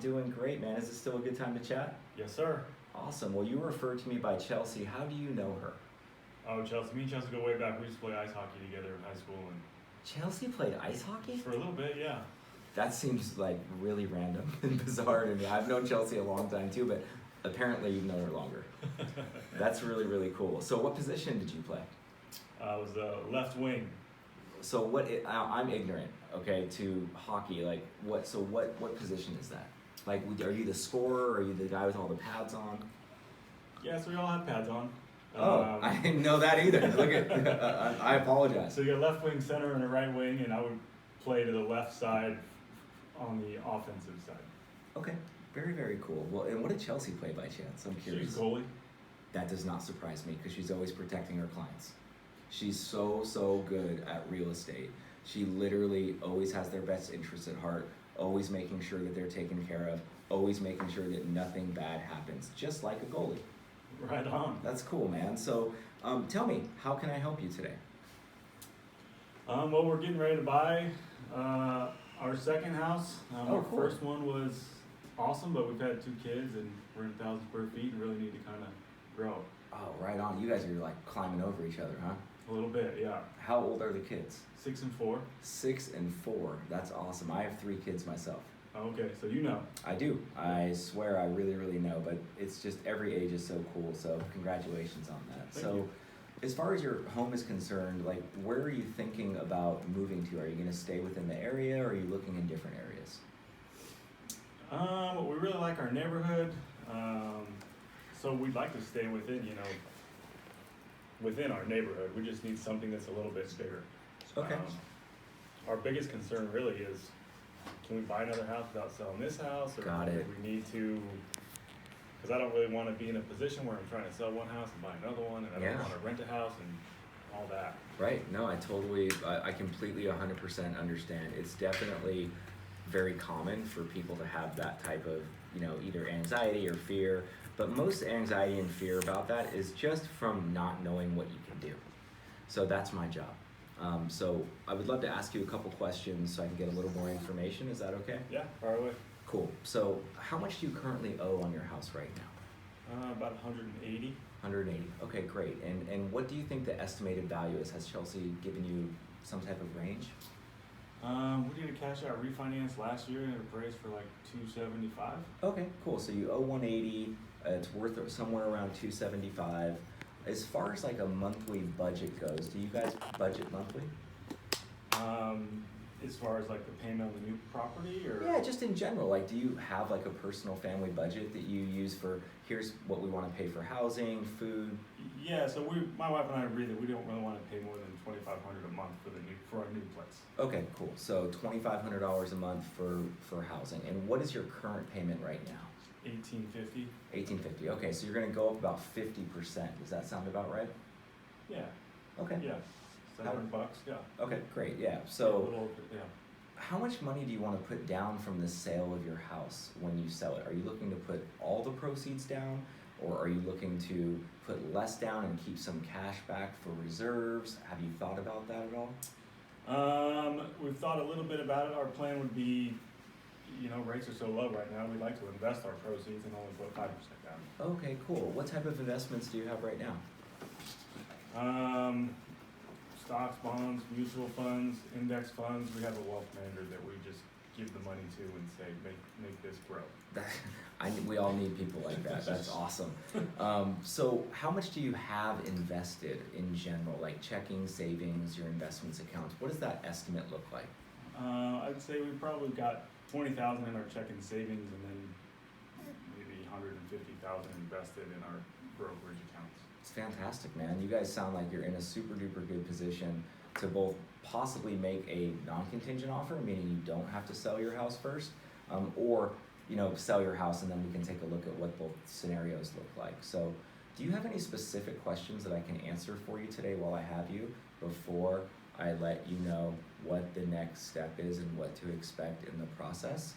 Doing great, man. Is this still a good time to chat? Yes, sir. Awesome. Well, you were referred to me by Chelsea. How do you know her? Oh, Chelsea. Me and Chelsea go way back. We used to play ice hockey together in high school, and Chelsea played ice hockey? for a little bit, yeah. That seems like really random and bizarre to me. I've known Chelsea a long time too, but apparently you've known her longer. That's really, really cool. So what position did you play? I was left wing. So I'm ignorant, okay, to hockey. Like what position is that? Like, are you the scorer? Or are you the guy with all the pads on? Yeah, so we all have pads on. Oh, I didn't know that either. Look at, I apologize. So you got left wing, center, and a right wing, and I would play to the left side on the offensive side. Okay, very, very cool. Well, and what did Chelsea play by chance? I'm curious. She's goalie. That does not surprise me because she's always protecting her clients. She's so good at real estate. She literally always has their best interests at heart, always making sure that they're taken care of, always making sure that nothing bad happens, just like a goalie. Right on. That's cool, man. So tell me, how can I help you today? Well, we're getting ready to buy our second house. Our cool. first one was awesome, but we've had 2 kids, and we're in 1,000 square feet and really need to kind of grow. Oh, right on. You guys are like climbing over each other, huh? A little bit, yeah. How old are the kids? 6 and 4. 6 and 4. That's awesome. I have 3 kids myself. Okay, so you know. I do. I swear I really, really know, but it's just every age is so cool, so congratulations on that. Thank So you. as far as your home is concerned, like where are you thinking about moving to? Are you gonna stay within the area or are you looking in different areas? We really like our neighborhood, so we'd like to stay within, within our neighborhood. We just need something that's a little bit bigger. Okay. Our biggest concern really is, can we buy another house without selling this house? Or Got it. do we need to, because I don't really want to be in a position where I'm trying to sell one house and buy another one, and I Yeah. don't want to rent a house and all that. Right. No, I completely 100% understand. It's definitely very common for people to have that type of, either anxiety or fear. But most anxiety and fear about that is just from not knowing what you can do. So that's my job. So I would love to ask you a couple questions so I can get a little more information. Is that okay? Yeah, far away. Cool. So how much do you currently owe on your house right now? About 180. 180. Okay, great. And what do you think the estimated value is? Has Chelsea given you some type of range? We did a cash out refinance last year and it appraised for like 275. Okay, cool. So you owe 180. It's worth somewhere around 275. As far as like a monthly budget goes, do you guys budget monthly? As far as like the payment on the new property, or Yeah, just in general. Like, do you have like a personal family budget that you use for, here's what we want to pay for housing, food? yeah, so my wife and I agree that we don't really want to pay more than $2,500 a month for our new place. Okay, cool. So $2,500 a month for housing. And what is your current payment right now? $1,850. $1,850. Okay, so you're going to go up about 50%. Does that sound about right? Yeah. Okay. Yeah. $700. Yeah. Okay, great. Yeah. Yeah, a So little, yeah. how much money do you want to put down from the sale of your house when you sell it? Are you looking to put all the proceeds down, or are you looking to put less down and keep some cash back for reserves? Have you thought about that at all? We've thought a little bit about it. Our plan would be, rates are so low right now, we'd like to invest our proceeds and only put 5% down. Okay, cool. What type of investments do you have right now? Stocks, bonds, mutual funds, index funds. We have a wealth manager that we just give the money to and say, make this grow. We all need people like that. That's awesome. So how much do you have invested in general, like checking, savings, your investments accounts? What does that estimate look like? I'd say we probably got 20,000 in our checking savings, and then maybe 150,000 invested in our brokerage accounts. It's fantastic, man. You guys sound like you're in a super duper good position to both possibly make a non-contingent offer, meaning you don't have to sell your house first, or sell your house and then we can take a look at what both scenarios look like. So do you have any specific questions that I can answer for you today while I have you before I let you know what the next step is and what to expect in the process?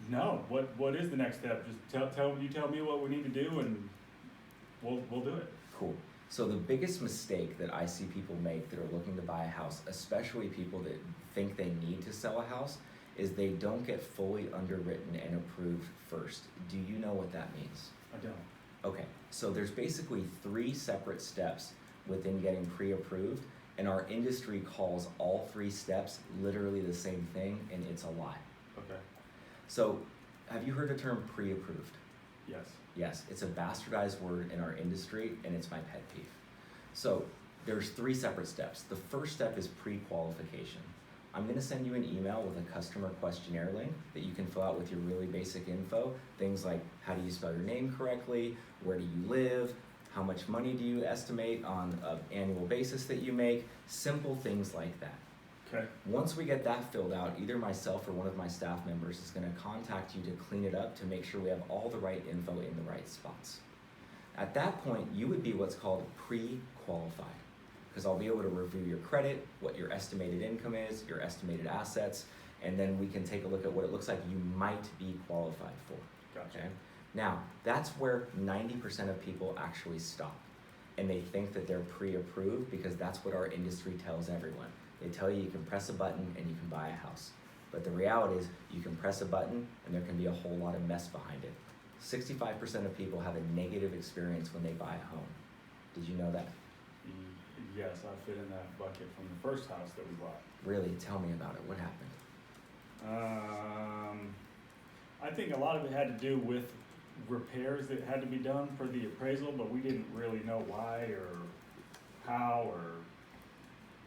No. What is the next step? Just tell me what we need to do, and we'll do it. Cool. So the biggest mistake that I see people make that are looking to buy a house, especially people that think they need to sell a house, is they don't get fully underwritten and approved first. Do you know what that means? I don't. Okay, so there's basically 3 separate steps within getting pre-approved, and our industry calls all 3 steps literally the same thing, and it's a lie. Okay. So, have you heard the term pre-approved? Yes. Yes, it's a bastardized word in our industry, and it's my pet peeve. So, there's 3 separate steps. The first step is pre-qualification. I'm gonna send you an email with a customer questionnaire link that you can fill out with your really basic info. Things like, how do you spell your name correctly? Where do you live? How much money do you estimate on an annual basis that you make? Simple things like that. Okay. Once we get that filled out, either myself or one of my staff members is gonna contact you to clean it up to make sure we have all the right info in the right spots. At that point, you would be what's called pre-qualified, because I'll be able to review your credit, what your estimated income is, your estimated assets, and then we can take a look at what it looks like you might be qualified for. Gotcha. Okay? Now, that's where 90% of people actually stop. And they think that they're pre-approved because that's what our industry tells everyone. They tell you can press a button and you can buy a house. But the reality is you can press a button and there can be a whole lot of mess behind it. 65% of people have a negative experience when they buy a home. Did you know that? Yes, I fit in that bucket from the first house that we bought. Really? Tell me about it. What happened? I think a lot of it had to do with repairs that had to be done for the appraisal, but we didn't really know why or how or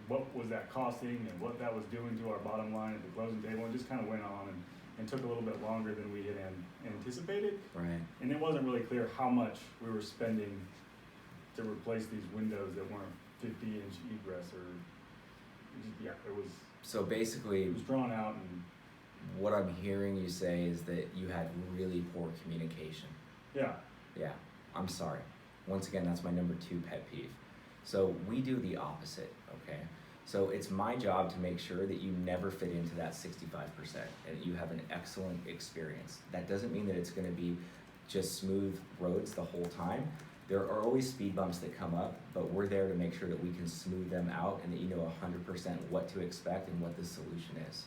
what was that costing and what that was doing to our bottom line at the closing table. It just kind of went on and took a little bit longer than we had anticipated. Right. And it wasn't really clear how much we were spending to replace these windows that weren't 50-inch egress or, yeah, it was So basically, drawn out and, what I'm hearing you say is that you had really poor communication. yeah. Yeah, I'm sorry. Once again, that's my number 2 pet peeve. So we do the opposite, okay? So it's my job to make sure that you never fit into that 65% and that you have an excellent experience. That doesn't mean that it's gonna be just smooth roads the whole time. There are always speed bumps that come up, but we're there to make sure that we can smooth them out and that you know 100% what to expect and what the solution is.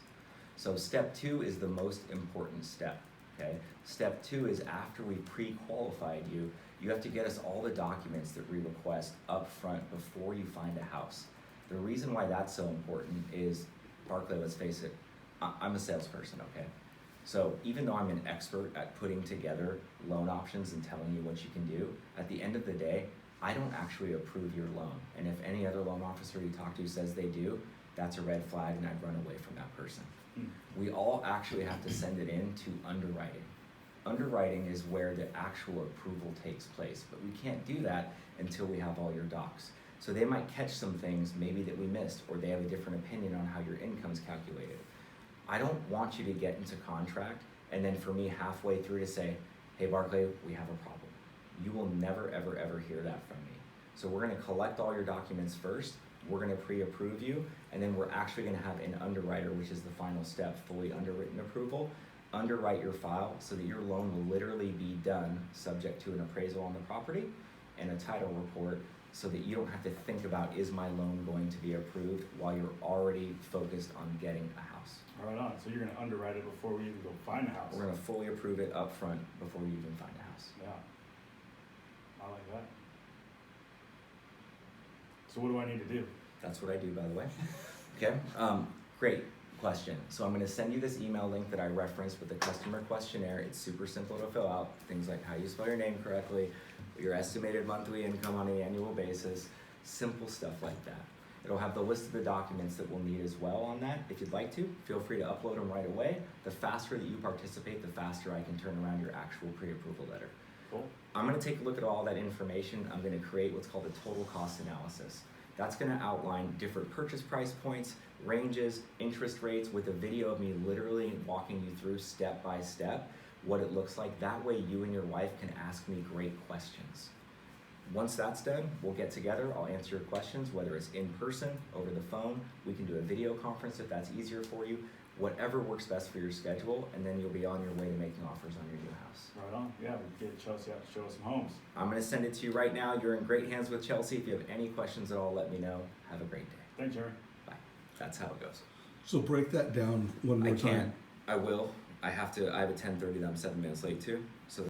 So step 2 is the most important step, okay? Step 2 is after we pre-qualified you, you have to get us all the documents that we request up front before you find a house. The reason why that's so important is, Barclay, let's face it, I'm a salesperson, okay? So even though I'm an expert at putting together loan options and telling you what you can do, at the end of the day, I don't actually approve your loan. And if any other loan officer you talk to says they do, that's a red flag and I'd run away from that person. We all actually have to send it in to underwriting. Underwriting is where the actual approval takes place, but we can't do that until we have all your docs. So they might catch some things maybe that we missed, or they have a different opinion on how your income's calculated. I don't want you to get into contract and then for me halfway through to say, hey Barclay, we have a problem. You will never, ever, ever hear that from me. So we're gonna collect all your documents first, we're gonna pre-approve you, and then we're actually gonna have an underwriter, which is the final step, fully underwritten approval, underwrite your file so that your loan will literally be done subject to an appraisal on the property and a title report so that you don't have to think about, is my loan going to be approved, while you're already focused on getting a house. Right on. So you're gonna underwrite it before we even go find a house. We're gonna fully approve it up front before you even find a house. Yeah. I like that. So what do I need to do? That's what I do, by the way. Okay, great question. So I'm gonna send you this email link that I referenced with the customer questionnaire. It's super simple to fill out. Things like how you spell your name correctly, your estimated monthly income on an annual basis, simple stuff like that. It'll have the list of the documents that we'll need as well on that. If you'd like to, feel free to upload them right away. The faster that you participate, the faster I can turn around your actual pre-approval letter. Cool. I'm gonna take a look at all that information. I'm gonna create what's called a total cost analysis. That's gonna outline different purchase price points, ranges, interest rates, with a video of me literally walking you through step by step what it looks like. That way you and your wife can ask me great questions. Once that's done, we'll get together, I'll answer your questions, whether it's in person, over the phone, we can do a video conference if that's easier for you, whatever works best for your schedule, and then you'll be on your way to making offers on your new house. Right on. Yeah, we get Chelsea out to show us some homes. I'm gonna send it to you right now. You're in great hands with Chelsea. If you have any questions at all, let me know. Have a great day. Thanks, Jeremy. Bye. That's how it goes. So break that down one more I time. can't. I will. I have a 10:30 that I'm 7 minutes late to, so